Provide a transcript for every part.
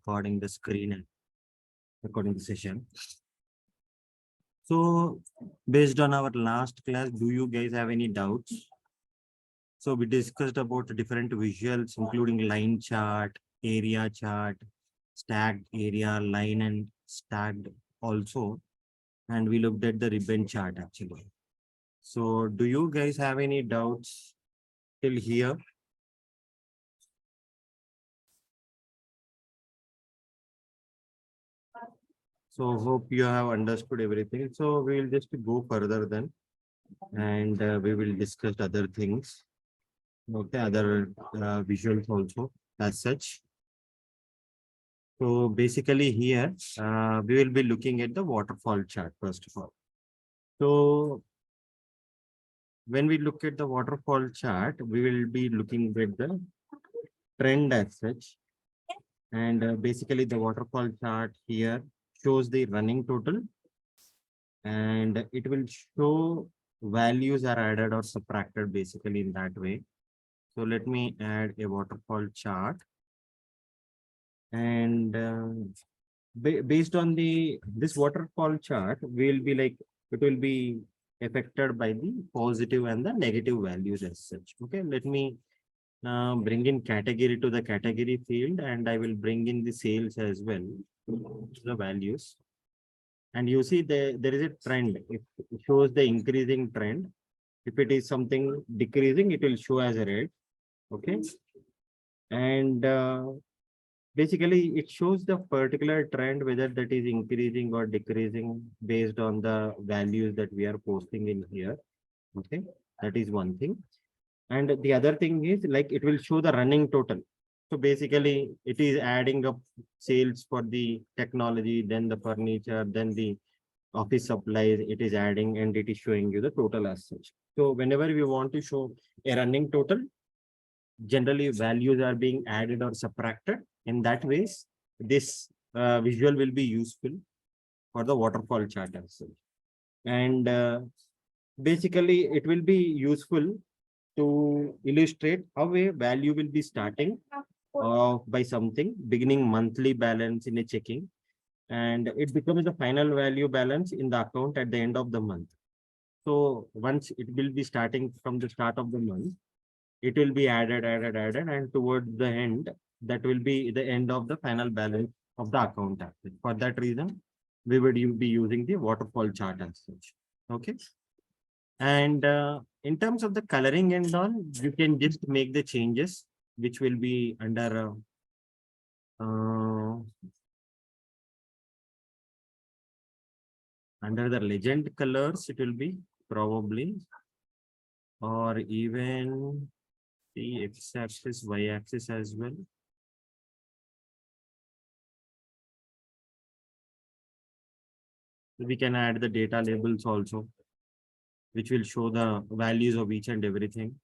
recording the screen and recording the session. So based on our last class, do you guys have any doubts? So we discussed about different visuals, including line chart, area chart, stacked area, line and stacked also. And we looked at the ribbon chart actually. So do you guys have any doubts till here? So hope you have understood everything. So we will just go further then, and we will discuss other things. Okay, other visuals also as such. So basically here, we will be looking at the waterfall chart first of all. So when we look at the waterfall chart, we will be looking at the trend as such. And basically the waterfall chart here shows the running total, and it will show values are added or subtracted basically in that way. So let me add a waterfall chart, and based on this waterfall chart, will be like it will be affected by the positive and the negative values as such. Okay, let me bring in category to the category field, and I will bring in the sales as well, the values. And you see there is a trend. It shows the increasing trend. If it is something decreasing, it will show as a red. Okay. And basically it shows the particular trend, whether that is increasing or decreasing based on the values that we are posting in here. Okay. That is one thing. And the other thing is like it will show the running total. So basically it is adding up sales for the technology, then the furniture, then the office supplies, it is adding and it is showing you the total as such. So whenever we want to show a running total, generally values are being added or subtracted. In that ways, this visual will be useful for the waterfall chart as such. And basically it will be useful to illustrate how a value will be starting by something, beginning monthly balance in a checking, and it becomes the final value balance in the account at the end of the month. So once it will be starting from the start of the month, it will be added, and towards the end, that will be the end of the final balance of the account. For that reason, we would be using the waterfall chart as such. Okay. And in terms of the coloring and all, you can just make the changes, which will be under the legend colors. It will be probably, or even the x-axis, y-axis as well. We can add the data labels also, which will show the values of each and everything.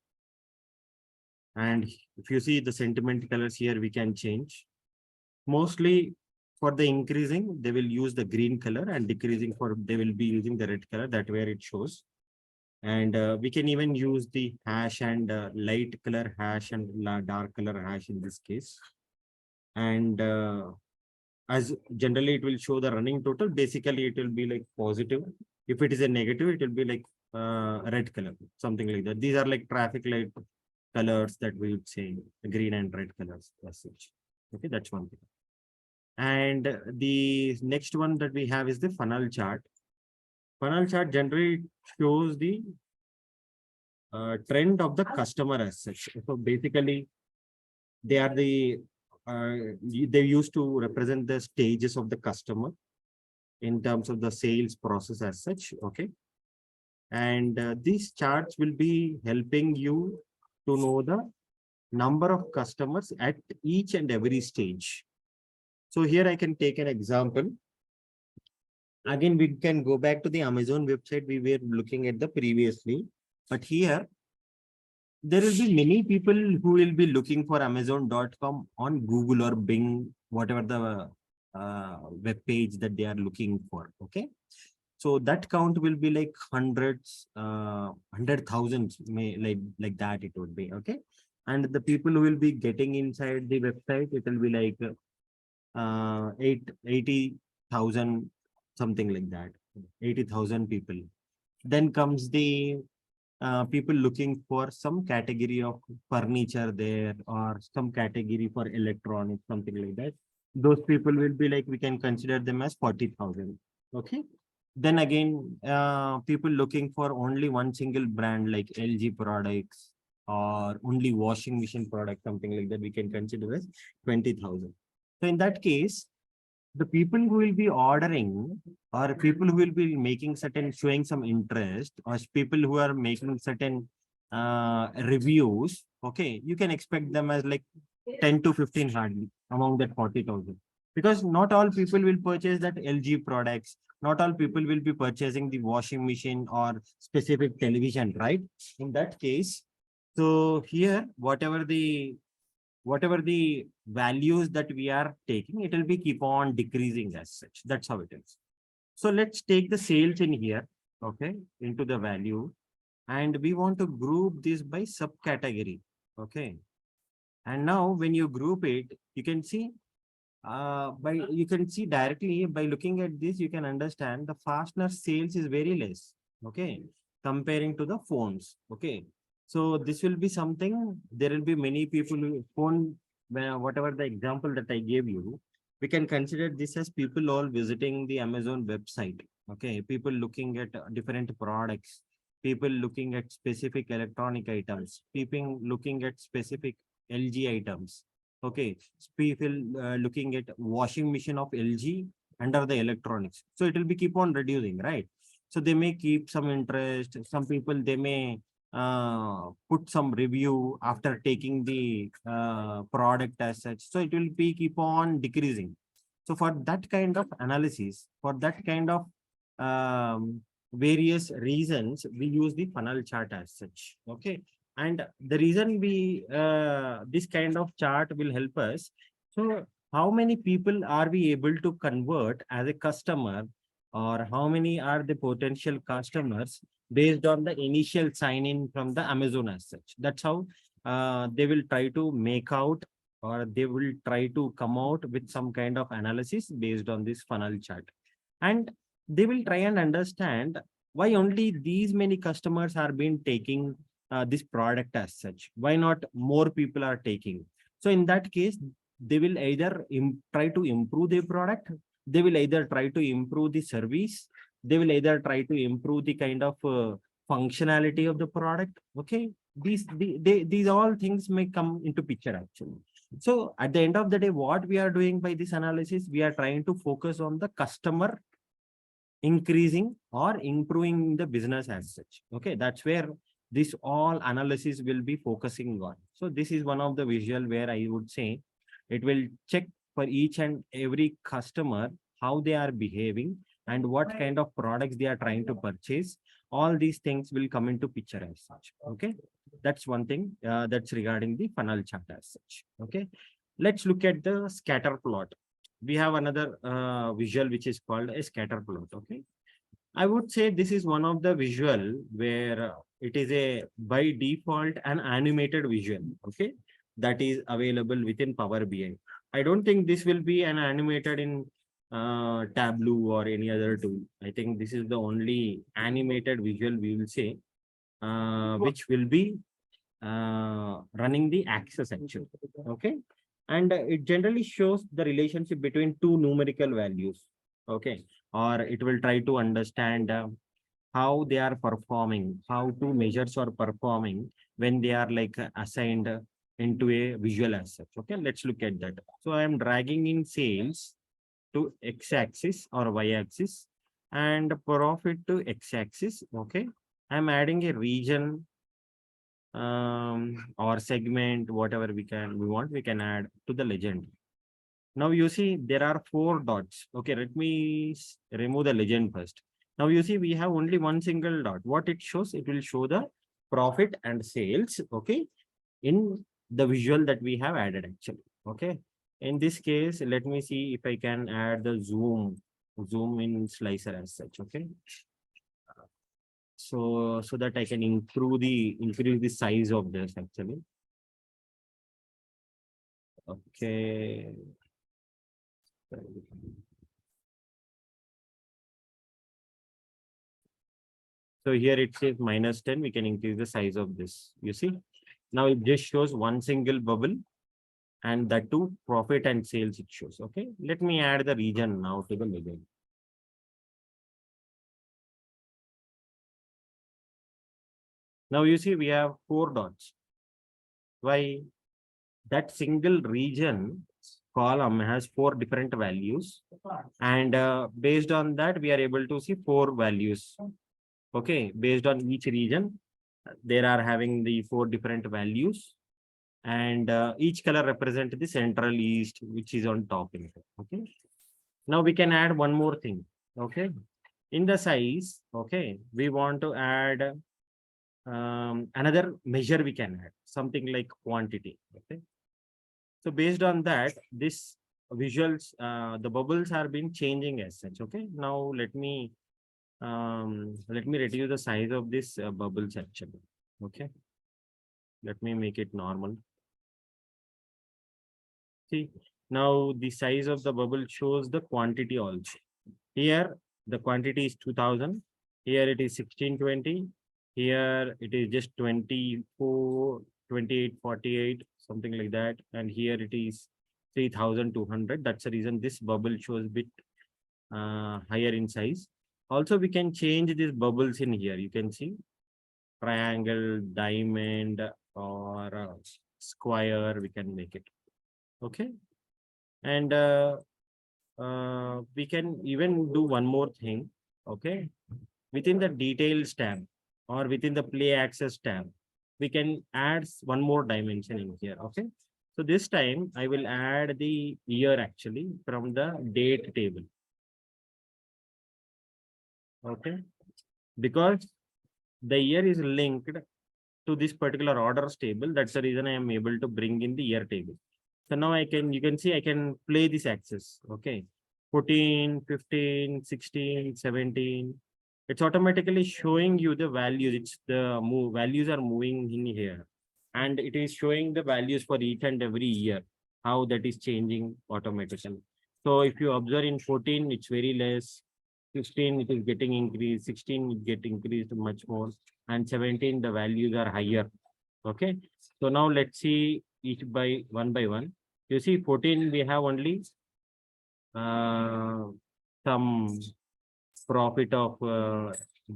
And if you see the sentiment colors here, we can change. Mostly for the increasing, they will use the green color, and decreasing for they will be using the red color. That where it shows. And we can even use the hash and light color hash and dark color hash in this case. And as generally it will show the running total. Basically, it will be like positive. If it is a negative, it will be like red color, something like that. These are like traffic light colors that we would say, green and red colors as such. Okay, that's one thing. And the next one that we have is the funnel chart. Funnel chart generally shows the trend of the customer as such. So basically, they are they used to represent the stages of the customer in terms of the sales process as such. Okay. And these charts will be helping you to know the number of customers at each and every stage. So here I can take an example. Again, we can go back to the Amazon website we were looking at the previously, but here there will be many people who will be looking for Amazon.com on Google or Bing, whatever the web page that they are looking for. Okay. So that count will be like hundreds, 100,000, like that it would be. Okay. And the people who will be getting inside the website, it will be like 80,000, something like that, 80,000 people. Then comes the people looking for some category of furniture there or some category for electronics, something like that. Those people will be like, we can consider them as 40,000. Okay. Then again, people looking for only one single brand like LG products or only washing machine product, something like that, we can consider as 20,000. So in that case, the people who will be ordering or people who will be making certain showing some interest or people who are making certain reviews, okay, you can expect them as like 10 to 15 hardly among that 40,000, because not all people will purchase that LG products, not all people will be purchasing the washing machine or specific television, right? In that case, so here whatever the values that we are taking, it will be keep on decreasing as such. That's how it is. So let's take the sales in here, okay, into the value, and we want to group this by subcategory, okay. And now when you group it, you can see you can see directly by looking at this, you can understand the fastener sales is very less, okay, comparing to the phones, okay. So this will be something, there will be many people who phone, whatever the example that I gave you, we can consider this as people all visiting the Amazon website, okay, people looking at different products, people looking at specific electronic items, people looking at specific LG items. Okay, people looking at washing machine of LG under the electronics. So it will be keep on reducing, right? So they may keep some interest. Some people, they may put some review after taking the product as such. So it will be keep on decreasing. So for that kind of analysis, for that kind of various reasons, we use the funnel chart as such. Okay. And the reason we this kind of chart will help us. So how many people are we able to convert as a customer, or how many are the potential customers based on the initial sign in from the Amazon as such. That's how they will try to make out, or they will try to come out with some kind of analysis based on this funnel chart. And they will try and understand why only these many customers are being taking this product as such. Why not more people are taking? So in that case, they will either try to improve their product, they will either try to improve the service, they will either try to improve the kind of functionality of the product. Okay, these all things may come into picture actually. So at the end of the day, what we are doing by this analysis, we are trying to focus on the customer increasing or improving the business as such. Okay, that's where this all analysis will be focusing on. So this is one of the visual where I would say it will check for each and every customer how they are behaving and what kind of products they are trying to purchase. All these things will come into picture as such. Okay, that's one thing that's regarding the funnel chart as such. Okay, let's look at the scatter plot. We have another visual which is called a scatter plot. Okay, I would say this is one of the visual where it is a by default an animated visual. Okay, that is available within Power BI. I don't think this will be an animated in Tableau or any other tool. I think this is the only animated visual we will say, which will be running the axis actually. Okay, and it generally shows the relationship between two numerical values. Okay, or it will try to understand how they are performing, how two measures are performing when they are like assigned into a visual as such. Okay, let's look at that. So I am dragging in sales to x-axis or y-axis and profit to x-axis. Okay, I'm adding a region or segment, whatever we can add to the legend. Now you see there are 4 dots. Okay, let me remove the legend first. Now you see we have only one single dot. What it shows, it will show the profit and sales, okay, in the visual that we have added actually. Okay, in this case, let me see if I can add the zoom in slicer as such. Okay, so that I can increase the size of this actually. Okay. So here it says -10, we can increase the size of this. You see, now it just shows one single bubble and that too profit and sales it shows. Okay, let me add the region now to the middle. Now you see we have 4 dots. Why? That single region column has 4 different values, and based on that we are able to see 4 values. Okay, based on each region, there are having the 4 different values, and each color represent the central east, which is on top. Okay, now we can add one more thing. Okay, in the size, okay, we want to add another measure. We can add something like quantity. Okay, so based on that, this visuals, the bubbles are been changing as such. Okay, now let me reduce the size of this bubbles actually. Okay, let me make it normal. See, now the size of the bubble shows the quantity also. Here the quantity is 2000. Here it is 1620. Here it is just 24, 28, 48, something like that. And here it is 3200. That's the reason this bubble shows bit higher in size. Also, we can change these bubbles in here. You can see triangle, diamond, or square. We can make it. Okay. And we can even do one more thing. Okay. Within the details tab or within the play access tab, we can add one more dimension in here. Okay. So this time I will add the year actually from the date table. Okay. Because the year is linked to this particular orders table. That's the reason I am able to bring in the year table. So now you can see I can play this axis. Okay. 14, 15, 16, 17. It's automatically showing you the values. It's the values are moving in here. And it is showing the values for each and every year, how that is changing automatically. So if you observe in 14, it's very less. 16, it is getting increased. 16, it get increased much more. And 17, the values are higher. Okay. So now let's see each by one. You see 14, we have only some profit of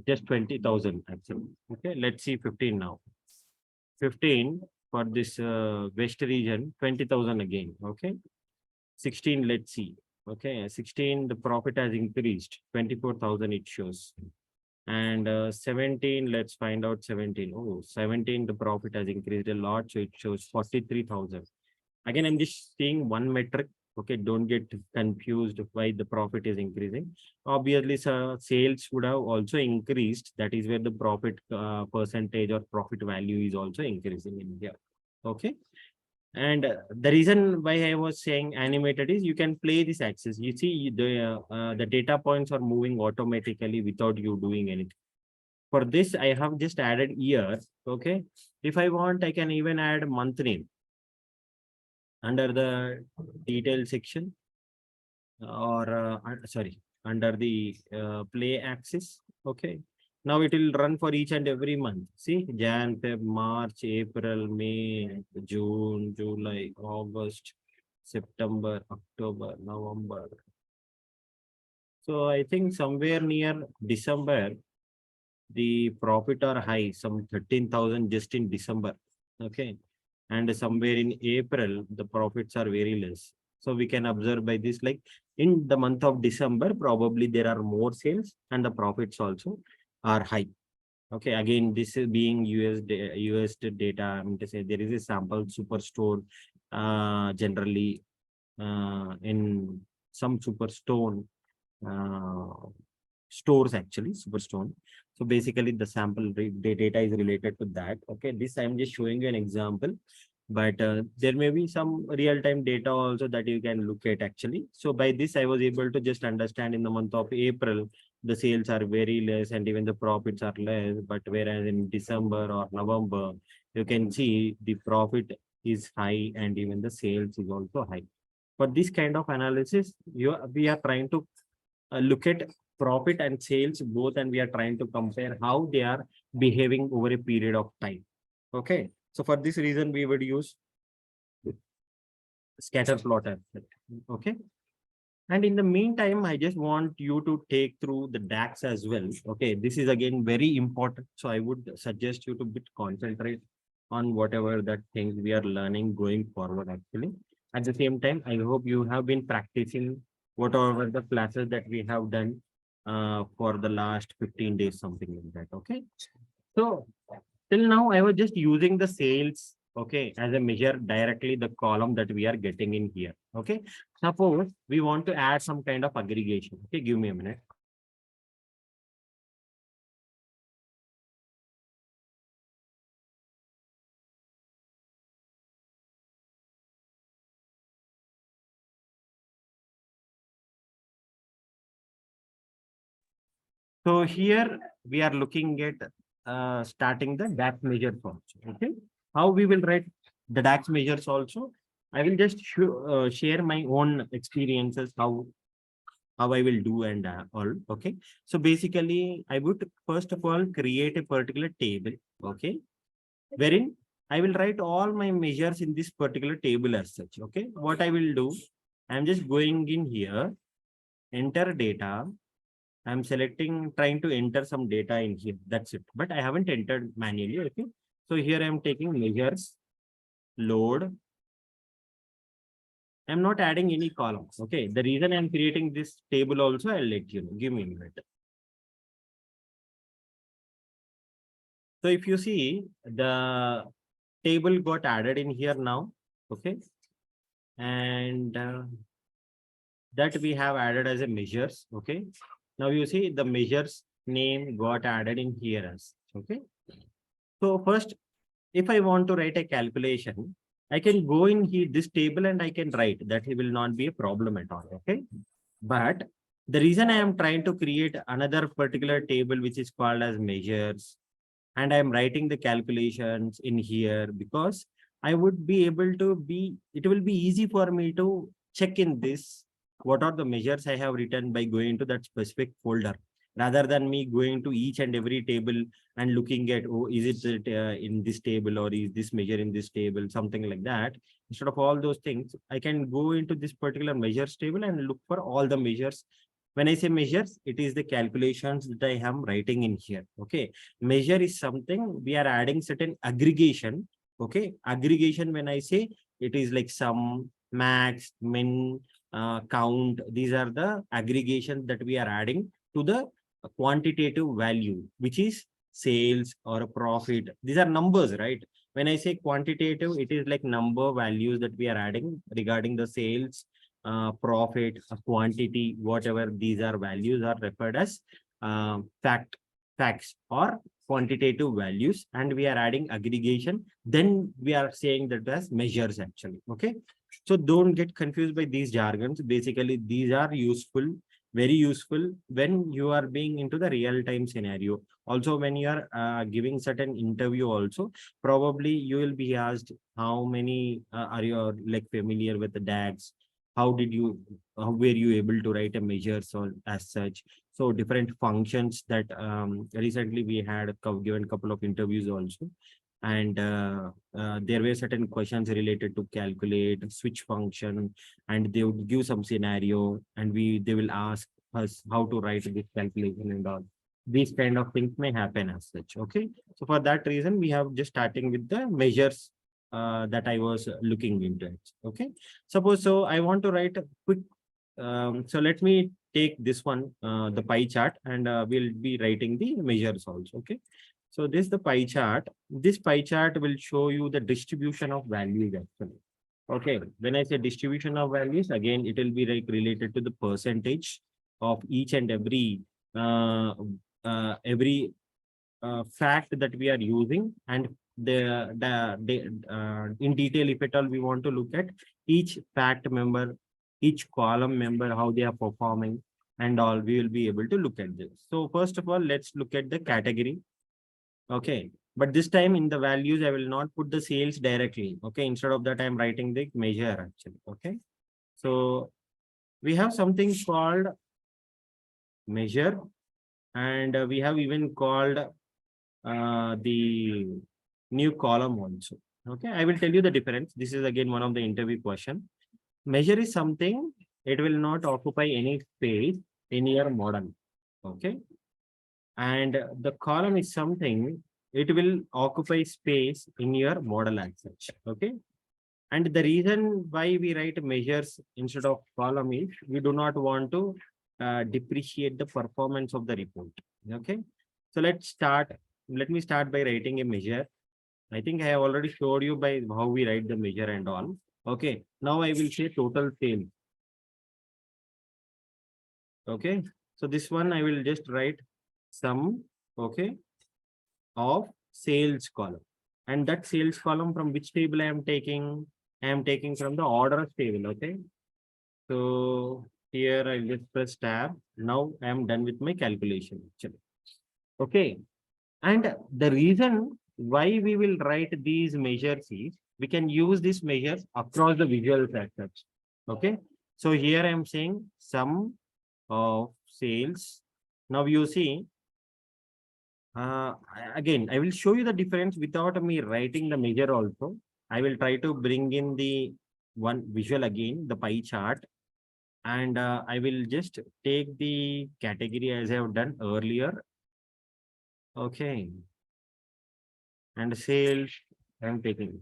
just 20,000 actually. Okay, let's see 15 now. 15 for this west region, 20,000 again. Okay, 16, let's see. Okay, 16, the profit has increased, 24,000 it shows. And 17, let's find out 17. Oh, 17, the profit has increased a lot, so it shows 43,000. Again, I'm just seeing one metric. Okay, don't get confused why the profit is increasing. Obviously, sales would have also increased. That is where the profit percentage or profit value is also increasing in here. Okay. And the reason why I was saying animated is you can play this axis. You see the data points are moving automatically without you doing anything. For this, I have just added year. Okay. If I want, I can even add month name under the detail section, or sorry, under the play axis. Okay, now it will run for each and every month. See, Jan, Feb, March, April, May, June, July, August, September, October, November. So I think somewhere near December, the profit are high, some 13,000 just in December. Okay, and somewhere in April, the profits are very less. So we can observe by this, like in the month of December, probably there are more sales and the profits also are high. Okay, again, this is being US data. I mean to say there is a sample superstore generally in some superstone stores actually, superstone. So basically the sample data is related to that. Okay, this I'm just showing you an example, but there may be some real-time data also that you can look at actually. So by this, I was able to just understand in the month of April, the sales are very less and even the profits are less. But whereas in December or November, you can see the profit is high and even the sales is also high. For this kind of analysis, we are trying to look at profit and sales both, and we are trying to compare how they are behaving over a period of time. Okay. So for this reason, we would use scatter plot as well. Okay. And in the meantime, I just want you to take through the DAX as well. Okay, this is again very important. So I would suggest you to bit concentrate on whatever that things we are learning going forward actually. At the same time, I hope you have been practicing whatever the classes that we have done for the last 15 days, something like that. Okay. So till now, I was just using the sales, okay, as a measure directly the column that we are getting in here. Okay. Suppose we want to add some kind of aggregation. Okay, give me a minute. So here we are looking at starting the DAX measures also. Okay. How we will write the DAX measures also? I will just share my own experiences, how I will do and all. Okay. So basically, I would first of all create a particular table. Okay. Wherein I will write all my measures in this particular table as such. Okay. What I will do, I'm just going in here, enter data. I'm selecting, trying to enter some data in here. That's it. But I haven't entered manually. Okay. So here I'm taking measures, load. I'm not adding any columns. Okay. The reason I'm creating this table also, I'll let you know. Give me a minute. So if you see, the table got added in here now. Okay. And that we have added as a measures. Okay. Now you see the measures name got added in here as. Okay. So first, if I want to write a calculation, I can go in here, this table, and I can write that. It will not be a problem at all. Okay. But the reason I am trying to create another particular table, which is called as measures, and I'm writing the calculations in here because I would be able to be, it will be easy for me to check in this, what are the measures I have written by going to that specific folder, rather than me going to each and every table and looking at, oh, is it in this table, or is this measure in this table, something like that. Instead of all those things, I can go into this particular measures table and look for all the measures. When I say measures, it is the calculations that I am writing in here. Okay. Measure is something we are adding certain aggregation. Okay. Aggregation, when I say, it is like sum, max, min, count. These are the aggregations that we are adding to the quantitative value, which is sales or a profit. These are numbers, right? When I say quantitative, it is like number values that we are adding regarding the sales, profit, quantity, whatever these are values are referred as facts or quantitative values, and we are adding aggregation. Then we are saying that as measures actually. Okay. So don't get confused by these jargons. Basically, these are useful, very useful when you are being into the real-time scenario. Also, when you are giving certain interview also, probably you will be asked how many are you like familiar with the DAX? How did you, how were you able to write a measures or as such? So different functions that recently we had given a couple of interviews also. And there were certain questions related to calculate switch function, and they would give some scenario, and they will ask us how to write this calculation and all. These kind of things may happen as such. Okay. So for that reason, we have just starting with the measures that I was looking into it. Okay. Suppose so I want to write a quick, so let me take this one, the pie chart, and we'll be writing the measures also. Okay. So this is the pie chart. This pie chart will show you the distribution of values actually. Okay. When I say distribution of values, again, it will be like related to the percentage of each and every fact that we are using, and in detail, if at all we want to look at each fact member, each column member, how they are performing and all, we will be able to look at this. So first of all, let's look at the category. Okay. But this time in the values, I will not put the sales directly. Okay. Instead of that, I'm writing the measure actually. Okay. So we have something called measure, and we have even called the new column also. Okay, I will tell you the difference. This is again one of the interview question. Measure is something, it will not occupy any space in your model. Okay, and the column is something, it will occupy space in your model as such. Okay, and the reason why we write measures instead of column is we do not want to depreciate the performance of the report. Okay, so let's start. Let me start by writing a measure. I think I have already showed you by how we write the measure and all. Okay, now I will say total sales. Okay, so this one I will just write sum, okay, of sales column. And that sales column from which table I am taking? I am taking from the orders table. Okay, so here I'll just press tab. Now I am done with my calculation actually. Okay, and the reason why we will write these measures is we can use these measures across the visual factors. Okay, so here I am saying sum of sales. Now you see, again, I will show you the difference without me writing the measure also. I will try to bring in the one visual again, the pie chart, and I will just take the category as I have done earlier. Okay, and sales I am taking.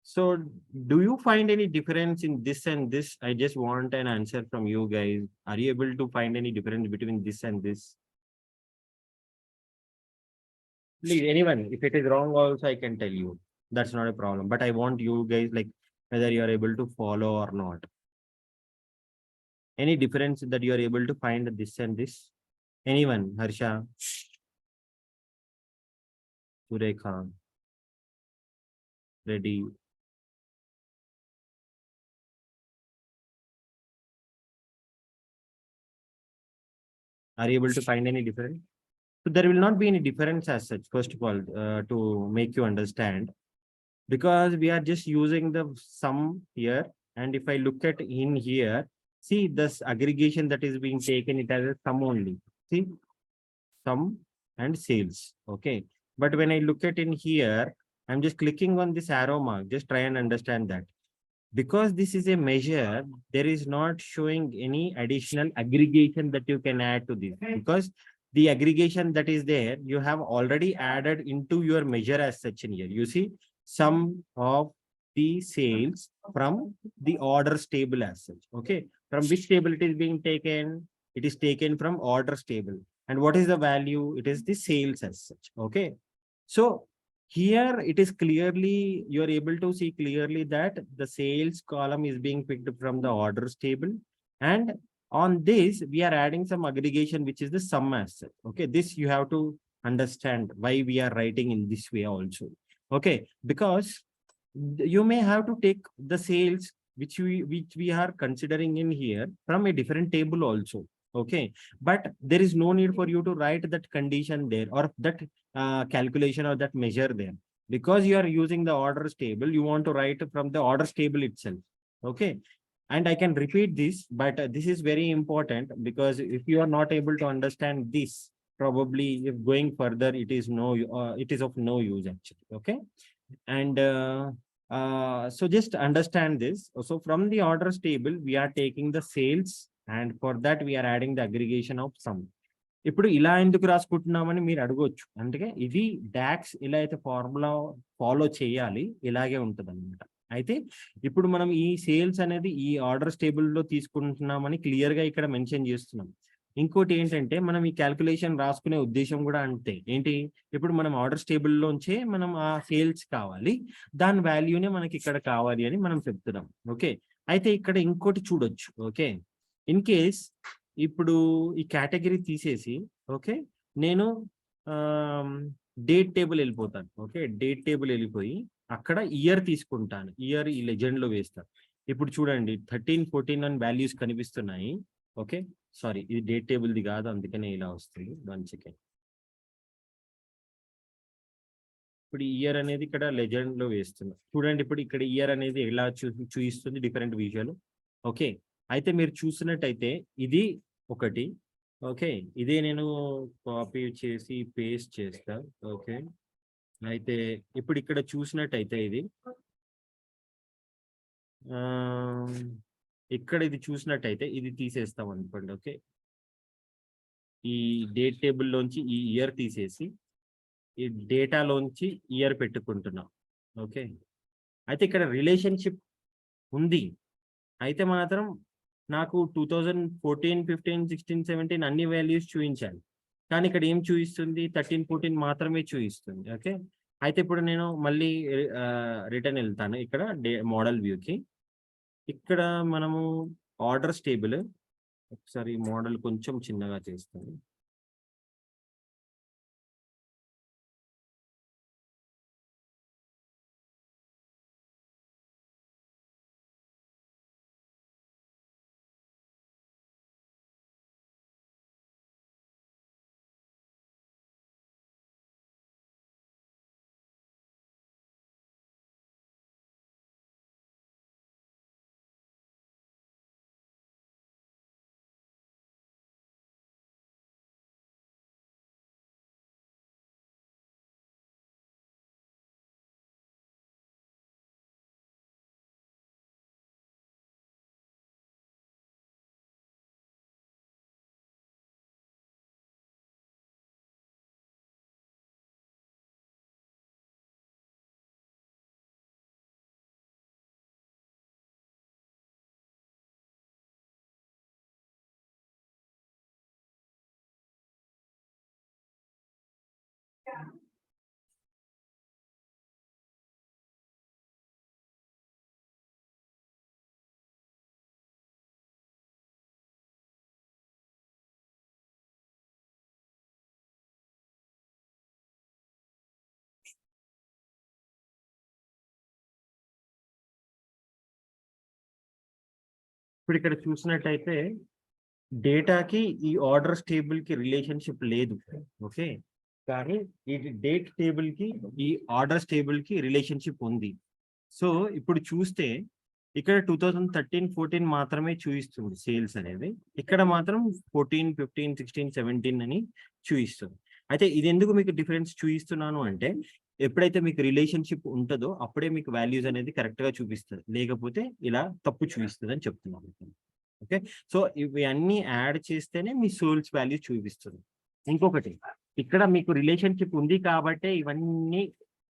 So do you find any difference in this and this? I just want an answer from you guys. Are you able to find any difference between this and this? Please, anyone, if it is wrong also, I can tell you. That's not a problem. But I want you guys, like, whether you are able to follow or not. Any difference that you are able to find this and this? Anyone? Harsha, Surekha, Reddy. Are you able to find any difference? So there will not be any difference as such, first of all, to make you understand, because we are just using the sum here. And if I look at in here, see this aggregation that is being taken, it has a sum only. See, sum and sales. Okay. But when I look at in here, I'm just clicking on this arrow mark. Just try and understand that. Because this is a measure, there is not showing any additional aggregation that you can add to this. Because the aggregation that is there, you have already added into your measure as such in here. You see, sum of the sales from the orders table as such. Okay. From which table it is being taken? It is taken from orders table. And what is the value? It is the sales as such. Okay. So here it is clearly, you are able to see clearly that the sales column is being picked from the orders table. And on this, we are adding some aggregation, which is the sum as such. Okay, this you have to understand why we are writing in this way also. Okay, because you may have to take the sales which we are considering in here from a different table also. Okay, but there is no need for you to write that condition there or that calculation or that measure there, because you are using the orders table. You want to write from the orders table itself. Okay, and I can repeat this, but this is very important, because if you are not able to understand this, probably if going further, it is of no use actually. Okay, and so just understand this. So from the orders table, we are taking the sales, and for that we are adding the aggregation of sum. ఇప్పుడు ఇలా ఎందుకు రాసుకుంటున్నామని మీరు అడగొచ్చు. అందుకే ఇది docs ఇలా అయితే formula follow చేయాలి, ఇలాగే ఉంటది అనమాట. అయితే ఇప్పుడు మనం ఈ సేల్స్ అనేది ఈ ఆర్డర్స్ టేబుల్లో తీసుకుంటున్నామని క్లియర్ గా ఇక్కడ మెన్షన్ చేస్తున్నాం. ఇంకోటి ఏంటంటే మనం ఈ క్యాల్కులేషన్ రాసుకునే ఉద్దేశం కూడా అంతే. ఏంటి, ఇప్పుడు మనం ఆర్డర్స్ టేబుల్లోంచే మనం ఆ సేల్స్ కావాలి, దాని వాల్యూనే మనకి ఇక్కడ కావాలి అని మనం చెప్తున్నాం. ఓకే, అయితే ఇక్కడ ఇంకోటి చూడొచ్చు. ఓకే, ఇన్ కేస్ ఇప్పుడు ఈ కేటగిరీ తీసేసి, ఓకే, నేను డేట్ టేబుల్ వెళ్ళిపోతాను. ఓకే, డేట్ టేబుల్ వెళ్ళిపోయి అక్కడ ఇయర్ తీసుకుంటాను. ఇయర్ ఈ లెజెండ్ లో వేస్తాను. ఇప్పుడు చూడండి 13, 14 అని వాల్యూస్ కనిపిస్తున్నాయి. ఓకే, సారీ, ఇది డేట్ టేబుల్ది కాదు, అందుకనే ఇలా వస్తుంది. 1 సెకండ్. ఇప్పుడు ఇయర్ అనేది ఇక్కడ లెజెండ్ లో వేస్తున్నా. చూడండి ఇప్పుడు ఇక్కడ ఇయర్ అనేది ఎలా చూపిస్తుంది డిఫరెంట్ విజువల్. ఓకే. అయితే మీరు చూసినట్టయితే ఇది ఒకటి. ఓకే. ఇదే నేను కాపీ చేసి పేస్ట్ చేస్తా. ఓకే. అయితే ఇప్పుడు ఇక్కడ చూసినట్టయితే ఇది ఆహ్, ఇక్కడ ఇది చూసినట్టయితే ఇది తీసేస్తాం అనుకోండి. ఓకే. ఈ డేట్ టేబుల్‌లోంచి ఈ ఇయర్ తీసేసి, ఈ డేటాలోంచి ఇయర్ పెట్టుకుంటున్నాం. ఓకే. అయితే ఇక్కడ రిలేషన్‌షిప్ ఉంది. అయితే మాత్రం నాకు 2014, 15, 16, 17 అన్ని వాల్యూస్ చూయించాలి. కానీ ఇక్కడ ఏం చూయిస్తుంది? 13, 14 మాత్రమే చూయిస్తుంది. ఓకే. అయితే ఇప్పుడు నేను మళ్ళీ రిటర్న్ ఎళ్తాను. ఇక్కడ మోడల్ వ్యూకి. ఇక్కడ మనము ఆర్డర్స్ టేబుల్ ఒకసారి మోడల్ కొంచెం చిన్నగా చేస్తాను. ఇప్పుడు ఇక్కడ చూసినట్టయితే డేటాకి ఈ ఆర్డర్స్ టేబుల్‌కి రిలేషన్‌షిప్ లేదు. ఓకే. కానీ ఇది డేట్ టేబుల్‌కి ఈ ఆర్డర్స్ టేబుల్‌కి రిలేషన్‌షిప్ ఉంది. సో, ఇప్పుడు చూస్తే ఇక్కడ 2013, 14 మాత్రమే చూయిస్తుంది సేల్స్ అనేది. ఇక్కడ మాత్రం 14, 15, 16, 17 అని చూయిస్తుంది. అయితే ఇదెందుకు మీకు డిఫరెన్స్ చూయిస్తున్నాను అంటే, ఎప్పుడైతే మీకు రిలేషన్‌షిప్ ఉంటదో అప్పుడే మీకు వాల్యూస్ అనేది కరెక్ట్‌గా చూపిస్తది. లేకపోతే ఇలా తప్పు చూయిస్తదని చెప్తున్నాను. ఓకే. సో, ఇవి అన్నీ యాడ్ చేస్తేనే మీ సేల్స్ వాల్యూ చూపిస్తుంది. ఇంకొకటి ఇక్కడ మీకు రిలేషన్‌షిప్ ఉంది కాబట్టే ఇవన్నీ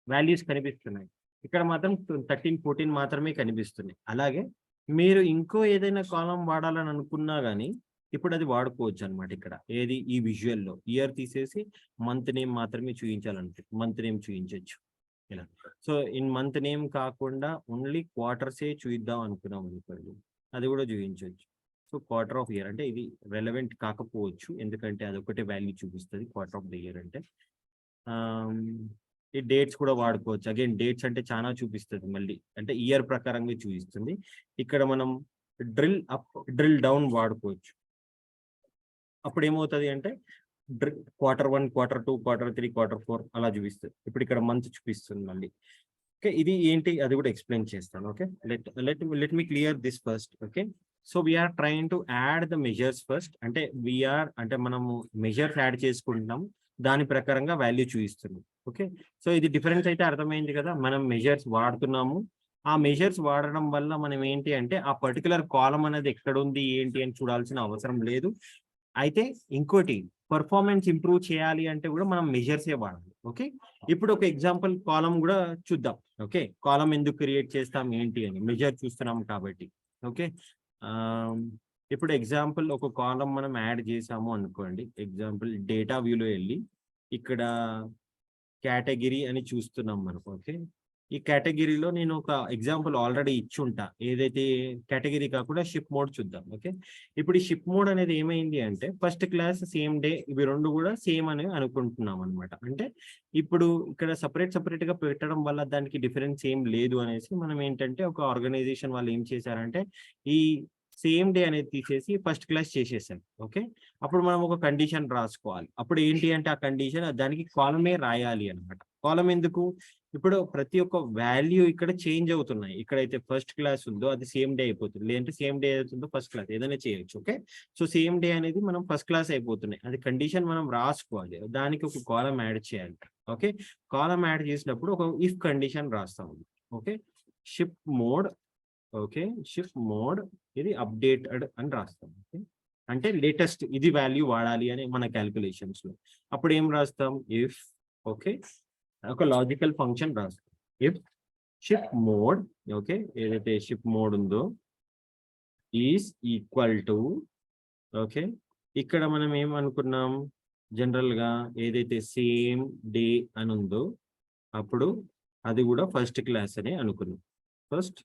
వాల్యూస్ కనిపిస్తున్నాయి. ఇక్కడ మాత్రం 13, 14 మాత్రమే కనిపిస్తున్నాయి. అలాగే మీరు ఇంకో ఏదైనా కాలమ్ వాడాలని అనుకున్నా గాని, ఇప్పుడు అది వాడుకోవచ్చనమాట ఇక్కడ. ఏది ఈ విజువల్‌లో. ఇయర్ తీసేసి మంత్ నేమ్ మాత్రమే చూయించాలంటే మంత్ నేమ్ చూయించొచ్చు. ఇలా. సో, ఇన్ మంత్ నేమ్ కాకుండా ఓన్లీ క్వార్టర్సే చూయిద్దాం అనుకున్నాం అనుకోండి. అది కూడా చూయించొచ్చు. సో, క్వార్టర్ ఆఫ్ ఇయర్ అంటే ఇది రెలెవెంట్ కాకపోవచ్చు. ఎందుకంటే అదొక్కటే వాల్యూ చూపిస్తది క్వార్టర్ ఆఫ్ ద ఇయర్ అంటే. ఆహ్, ఈ డేట్స్ కూడా వాడుకోవచ్చు. అగైన్ డేట్స్ అంటే చానా చూపిస్తది మళ్ళీ. అంటే ఇయర్ ప్రకారంగా చూయిస్తుంది. ఇక్కడ మనం డ్రిల్ అప్, డ్రిల్ డౌన్ వాడుకోవచ్చు. అప్పుడేమవుతది అంటే క్వార్టర్ 1, క్వార్టర్ 2, క్వార్టర్ 3, క్వార్టర్ 4 అలా చూపిస్తది. ఇప్పుడు ఇక్కడ మంత్ చూపిస్తుంది మళ్ళీ. ఓకే. ఇది ఏంటి అది కూడా ఎక్స్‌ప్లెయిన్ చేస్తాను. Okay. Let me clear this first. Okay. So, we are trying to add the measures first. అంటే అంటే మనము మెజర్స్ యాడ్ చేసుకుంటున్నాము. దాని ప్రకారంగా వాల్యూ చూయిస్తుంది. ఓకే. సో, ఇది డిఫరెన్స్ అయితే అర్థమైంది కదా! మనం మెజర్స్ వాడుతున్నాము. ఆ మెజర్స్ వాడడం వల్ల మనం ఏంటి అంటే, ఆ పర్టిక్యులర్ కాలమ్ అనేది ఎక్కడుంది, ఏంటి అని చూడాల్సిన అవసరం లేదు. అయితే ఇంకోటి పెర్ఫార్మన్స్ ఇంప్రూవ్ చేయాలి అంటే కూడా మనం మెజర్సే వాడాలి. ఓకే. ఇప్పుడు ఒక ఎగ్జాంపుల్ కాలమ్ కూడా చూద్దాం. ఓకే. కాలమ్ ఎందుకు క్రియేట్ చేస్తాం ఏంటి అని మెజర్ చూస్తున్నాం కాబట్టి. ఓకే. ఆహ్, ఇప్పుడు ఎగ్జాంపుల్ ఒక కాలమ్ మనం యాడ్ చేసాము అనుకోండి. ఎగ్జాంపుల్ డేటా వ్యూలో ఎళ్లి ఇక్కడ కేటగిరీ అని చూస్తున్నాం మనం. ఓకే. ఈ కేటగిరీలో నేను ఒక ఎగ్జాంపుల్ ఆల్రెడీ ఇచ్చుంటా. ఏదైతే కేటగిరీ కాకుండా షిప్ మోడ్ చూద్దాం. ఓకే. ఇప్పుడు ఈ షిప్ మోడ్ అనేది ఏమైంది అంటే ఫస్ట్ క్లాస్, సేమ్ డే ఇవి 2 కూడా సేమ్ అని అనుకుంటున్నాం అన్నమాట. అంటే ఇప్పుడు ఇక్కడ సెపరేట్‌గా పెట్టడం వల్ల దానికి డిఫరెన్స్ ఏం లేదు అనేసి మనం ఏంటంటే ఒక ఆర్గనైజేషన్ వాళ్ళు ఏం చేశారంటే ఈ సేమ్ డే అనేది తీసేసి ఫస్ట్ క్లాస్ చేసేసారు. ఓకే. అప్పుడు మనం ఒక కండిషన్ రాసుకోవాలి. అప్పుడు ఏంటి అంటే ఆ కండిషన్ దానికి కాలమే రాయాలి అన్నమాట. కాలం ఎందుకు? ఇప్పుడు ప్రతి ఒక్క వాల్యూ ఇక్కడ చేంజ్ అవుతున్నాయి. ఇక్కడైతే ఫస్ట్ క్లాస్ ఉందో అది సేమ్ డే అయిపోతుంది. లేదంటే సేమ్ డే అవుతుందో ఫస్ట్ క్లాస్ ఏదైనా చేయొచ్చు. ఓకే. సో సేమ్ డే అనేది మనం ఫస్ట్ క్లాస్ అయిపోతున్నాయి. అది కండిషన్ మనం రాసుకోవాలి. దానికి ఒక కాలం యాడ్ చేయాలి. ఓకే. కాలం యాడ్ చేసినప్పుడు ఒక ఇఫ్ కండిషన్ రాస్తాం. Okay. Ship mode. Okay. Ship mode ఇది అప్డేటెడ్ అని రాస్తాం. ఓకే. అంటే లేటెస్ట్ ఇది వాల్యూ వాడాలి అని మన క్యాలిక్యులేషన్స్ లో. అప్పుడు ఏం రాస్తాం? ఇఫ్. ఓకే. ఒక లాజికల్ ఫంక్షన్ రాస్తాం. If ship mode. ఓకే. ఏదైతే షిప్ మోడ్ ఉందో ఈజ్ ఈక్వల్ టు. ఓకే. ఇక్కడ మనం ఏమనుకున్నాం? జనరల్ గా ఏదైతే సేమ్ డే అని ఉందో అప్పుడు అది కూడా ఫస్ట్ క్లాస్ అని అనుకున్నాం. First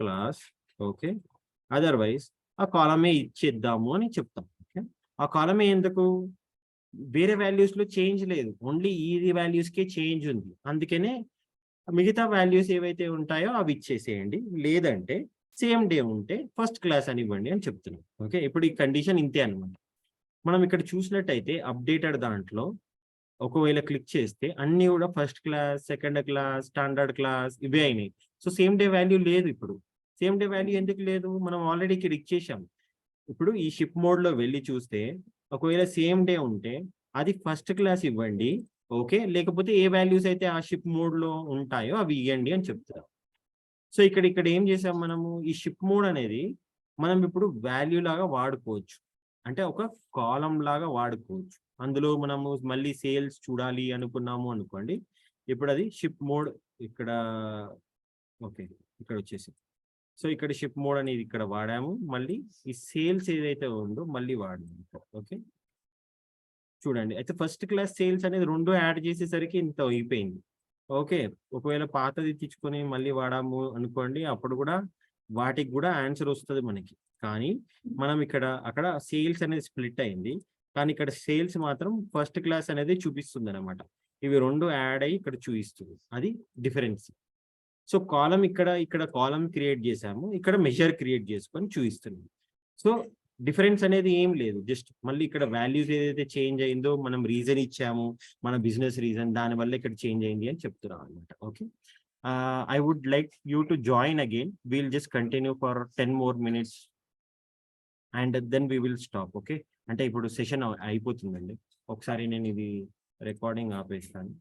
class. ఓకే. అదర్వైజ్ ఆ కాలమే ఇచ్చేద్దాము అని చెప్తాం. ఓకే. ఆ కాలమే ఎందుకు? వేరే వాల్యూస్ లో చేంజ్ లేదు. ఓన్లీ ఈ వాల్యూస్ కే చేంజ్ ఉంది. అందుకనే మిగతా వాల్యూస్ ఏవైతే ఉంటాయో అవి ఇచ్చేసేయండి. లేదంటే సేమ్ డే ఉంటే ఫస్ట్ క్లాస్ అని ఇవ్వండి అని చెప్తున్నాం. ఓకే. ఇప్పుడు ఈ కండిషన్ ఇంతే అనమాట. మనం ఇక్కడ చూసినట్టయితే అప్డేటెడ్ దాంట్లో ఒకవేళ క్లిక్ చేస్తే అన్ని కూడా first class, second class, standard class ఇవే అయినాయి. సో సేమ్ డే వాల్యూ లేదు ఇప్పుడు. సేమ్ డే వాల్యూ ఎందుకు లేదు? మనం ఆల్రెడీ ఇక్కడ ఇచ్చేసాం. ఇప్పుడు ఈ షిప్ మోడ్ లో వెళ్ళి చూస్తే ఒకవేళ సేమ్ డే ఉంటే అది ఫస్ట్ క్లాస్ ఇవ్వండి. ఓకే. లేకపోతే ఏ వాల్యూస్ అయితే ఆ షిప్ మోడ్ లో ఉంటాయో అవి ఇవ్వండి అని చెప్తారు. సో ఇక్కడ ఏం చేసాం మనము? ఈ షిప్ మోడ్ అనేది మనం ఇప్పుడు వాల్యూ లాగా వాడుకోవచ్చు. అంటే ఒక కాలం లాగా వాడుకోవచ్చు. అందులో మనము మళ్ళీ సేల్స్ చూడాలి అనుకున్నాము అనుకోండి. ఇప్పుడు అది షిప్ మోడ్ ఇక్కడ. ఓకే. ఇక్కడ వచ్చేసింది. సో ఇక్కడ షిప్ మోడ్ అనేది ఇక్కడ వాడాము. మళ్ళీ ఈ సేల్స్ ఏదైతే ఉందో మళ్ళీ వాడాము. ఓకే. చూడండి. అయితే ఫస్ట్ క్లాస్ సేల్స్ అనేది 2 యాడ్ చేసేసరికి ఇంత అయిపోయింది. ఓకే. ఒకవేళ పాతది తెచ్చుకొని మళ్ళీ వాడాము అనుకోండి. అప్పుడు కూడా వాటికి కూడా ఆన్సర్ వస్తది మనకి. కానీ మనం అక్కడ సేల్స్ అనేది స్ప్లిట్ అయింది. కానీ ఇక్కడ సేల్స్ మాత్రం ఫస్ట్ క్లాస్ అనేది చూపిస్తుందన్నమాట. ఇవి 2 యాడ్ అయ్యి ఇక్కడ చూపిస్తుంది. అది డిఫరెన్స్. సో ఇక్కడ కాలమ్ క్రియేట్ చేసాము. ఇక్కడ మెజర్ క్రియేట్ చేసుకొని చూపిస్తున్నాం. సో డిఫరెన్స్ అనేది ఏం లేదు. జస్ట్ మళ్ళీ ఇక్కడ వాల్యూస్ ఏదైతే చేంజ్ అయిందో మనం రీజన్ ఇచ్చాము. మన బిజినెస్ రీజన్ దానివల్ల ఇక్కడ చేంజ్ అయింది అని చెప్తున్నాం అనమాట. Okay. I would like you to join again. We'll just continue for 10 more minutes and then we will stop. Okay. అంటే ఇప్పుడు సెషన్ అయిపోతుందండి. ఒకసారి నేను ఇది రికార్డింగ్ ఆపేస్తాను.